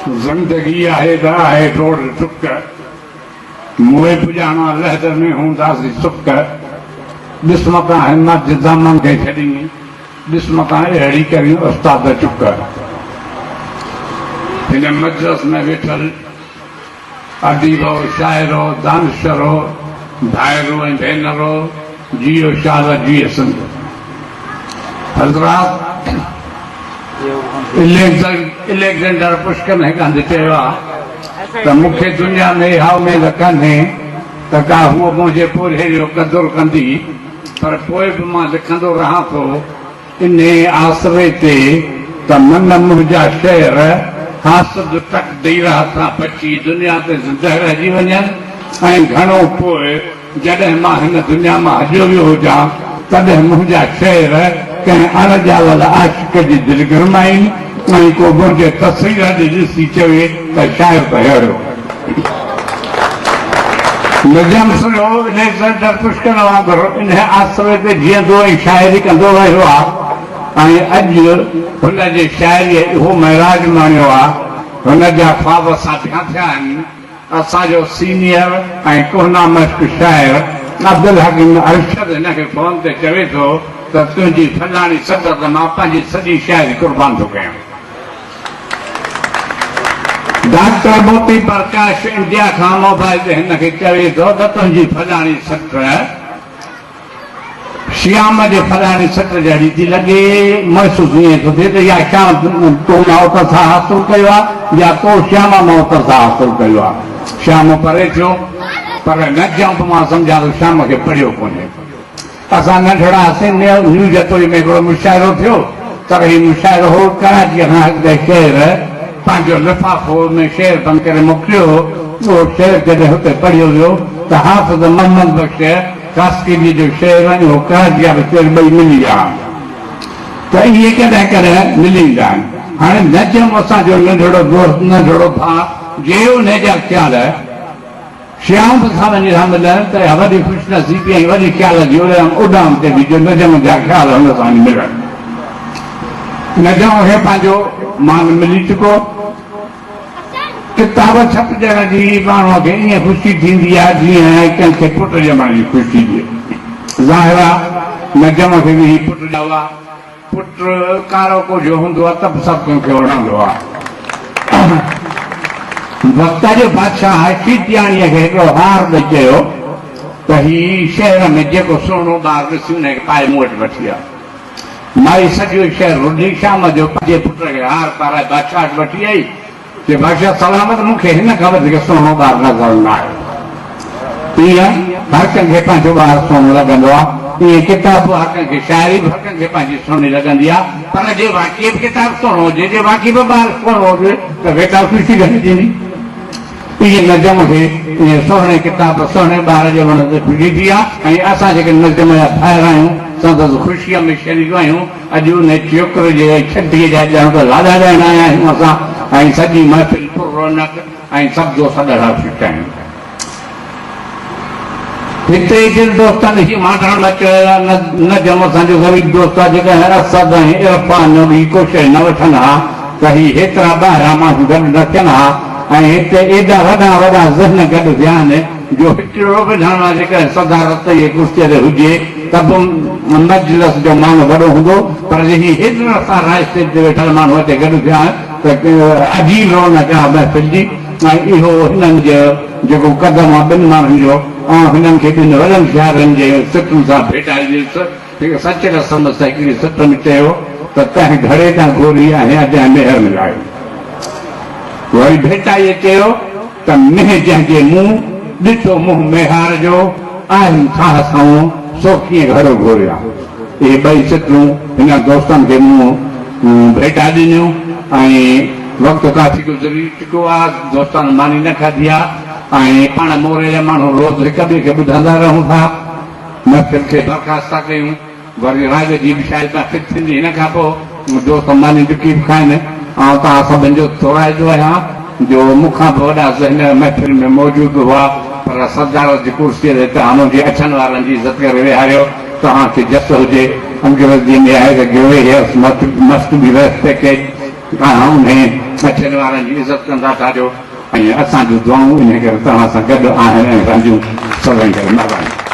जिंदगी आहे दा है टोड़ टुक मुए पुजाना लहद में हूंदासीं सुक ॾिसमता हिम्मत दामन खे छॾी ॾिसमता अहिड़ी करियूं उस्ताद चुक हिन मजलिस में वेठल अदीबो शाइरो दानिशरो भाइरो ऐं भेनरो जियो शाल जियो सिंध हज़रात इलेक्जेंडर पुष्कर हिकु हंधि चयो आहे त मूंखे दुनिया में हाउ में रखनि त का हूअ मुंहिंजे पोइ जो क़दुरु कंदी पर पोइ बि मां लिखंदो रहां थो इन आसरे ते त मन मुंहिंजा शेर हासिद टक ॾेई हथां पची दुनिया ते ज़िंदह रहिजी वञनि ऐं घणो पोइ जॾहिं मां हिन दुनिया मां हलियो वियो हुजां तॾहिं मुंहिंजा शेर कंहिं अणॼावल आशिक जी दिलि गरमाइनि ऐं को मुंहिंजे तस्वीर ॾे ॾिसी चवे त शाइर त अहिड़ो निज़ाम सुनो इलेक्जेंडर पुष्कर वांगुरु इन आसरे ते जीअंदो ऐं शाइरी कंदो रहियो आहे ऐं अॼु हुनजे शाइरीअ इहो महराज माणियो आहे हुनजा ख्वाब साथिया थिया आहिनि असांजो सीनियर ऐं कोहना मश्क शाइर अब्दुल हकीम अरशद हिनखे फोन ते चवे थो त तुंहिंजी फलाणी सद त मां पंहिंजी सॼी शाइरी कुर्बान थो कयां डॉक्टर मोती प्रकाश इंडिया खां मोबाइल ते हिनखे चवे थो त तुंहिंजी फलाणी सट श्याम जे फलाणी सट जहिड़ी थी लॻे महसूसु ईअं थो थिए त या श्याम तो मौत सां हासिल कयो आहे या तो श्याम मौत सां हासिल कयो आहे श्याम परे थियो पर न जंप मां सम्झां थो श्याम खे पढ़ियो कोन्हे असां नंढड़ा हुआसीं न्यूज़ अतोरी में हिकिड़ो मुशाइरो थियो त ही मुशाइरो हो कराचीअ खां अॻिते शेर पंहिंजो लिफ़ाफ़ो में शेर बंदि करे मोकिलियो उहो शेर जॾहिं हुते पढ़ियो वियो त हाफ़िज़ मोहम्मद बख़्श कास्कीली जो शेर आहिनि उहो कराचीअ जा शेर ॿई मिली विया त इहे कॾहिं कॾहिं मिली ईंदा आहिनि हाणे नजम असांजो नंढड़ो दोस्त नंढड़ो भाउ जे हुनजा ख़्याल श्याम सां वञी था मिलनि त वॾी ख़ुशनसीबी ऐं वॾी ख़्याल जी उॾाम ते बि जो नजम जा ख़्याल हुन सां मिलनि नजम खे पंहिंजो मान मिली चुको किताब छपजण जी माण्हूअ खे ईअं ख़ुशी थींदी आहे जीअं कंहिंखे पुट ॼमण जी ख़ुशी थिए ज़ाहिर आहे नजम खे बि पुट ॼावा पुट कारो कोझो हूंदो आहे त सभु कंहिंखे वणंदो आहे वक़्त जो बादशाह शीतियाणीअ खे हिकिड़ो हार ॾेई चयो त हीउ शहर में जेको सुहिणो ॿार ॾिसी हुनखे पाए मूं वटि वठी आहे माई सॼो शहर रुढी शाम जो पंहिंजे पुट खे हार पाराए बादशाह वटि वठी आई कि बादशाह सलामत मूंखे हिन खां वधीक सुहिणो ॿार नज़र न आहे ईअं हर कंहिंखे पंहिंजो ॿार सुहिणो लॻंदो आहे ईअं किताब हर कंहिंखे शाइरी बि हर कंहिंखे पंहिंजी सुहिणी लॻंदी आहे पर जे वाक़ई बि किताब सुहिणो हुजे जे वाक़ई बि ॿार सुहिणो हुजे त किताब ख़ुशी घणी थींदी इहे नजम खे ईअं सुहिणे किताब सुहिणे ॿार जे वण ते ख़ुशी थी आहे ऐं असां जेके नजम जा ॿाहिरि आहियूं संदसि ख़ुशीअ में शरीक आहियूं अॼु उन छोकिरे जे छटीअ जा ॼण त लाॾा ॻाइण आया आहियूं असां ऐं सॼी महफ़िल पुर रौनक ऐं सभु दोस्त ॾाढा सुठा आहियूं हिते जिन दोस्तनि जी मांडण में चयो आहे नजम असांजो ग़रीब दोस्त आहे जेका असद ऐं इरफान हीअ कोशिशि न वठनि हा त हीअ हेतिरा ॿाहिरां माण्हू गॾु न थियनि हा ऐं हिते एॾा वॾा वॾा ज़हन गॾु थिया आहिनि जो हिकिड़ो बि ॼणा जेकॾहिं सदारत जी कुर्सीअ ते हुजे त बि मजलिस जो माण्हू वॾो हूंदो पर हीअ हेतिरा सारा स्टेज ते वेठल माण्हू हिते गॾु थिया आहिनि त अजीब रौनक आहे महफ़िल जी ऐं इहो हिननि जो जेको क़दम आहे ॿिनि माण्हुनि जो ऐं हिननि खे ॿिनि वॾनि शहरनि जे सिटुनि सां भेटाईंदुसि हिकु सच रसम सां हिकिड़ी सिट में चयो त तंहिं घणे तां घोरी आहे अॼु मेहर मिलायो वरी भेटाईअ चयो त मेह जंहिंजे मुंहुं ॾिठो मुंहुं मेहार जो आहिनि खां सां सो कीअं घड़ो घोरिया इहे ॿई सिटूं हिन दोस्तनि खे मूं भेटा ॾिनियूं ऐं वक़्तु काफ़ी गुज़री चुको आहे दोस्तनि मानी न खाधी आहे ऐं पाण मोरे जा माण्हू रोज़ हिक ॿिए खे ॿुधंदा रहूं था महफ़िल खे बर्खास्त था कयूं वरी राग जी बि शायदि महफ़िल थींदी हिन खां पोइ दोस्त मानी टुकी बि खाइनि ऐं तव्हां सभिनि जो थोराइजो आहियां जो मूंखां बि वॾा हिन महफ़िल में मौजूदु हुआ पर सदारत जी कुर्सीअ ते तव्हां मुंहिंजे अचनि वारनि जी इज़त करे विहारियो तव्हांखे जस हुजे अंग्रेज़ी में आहे त गिवे हियर्स मस्ट बी रेस्पेक्टेड उन्हें अचनि वारनि जी इज़त कंदा था ॾियो ऐं असांजूं दुआऊं इन करे तव्हां सां गॾु आहिनि ऐं पंहिंजूं सभई करे महिरबानी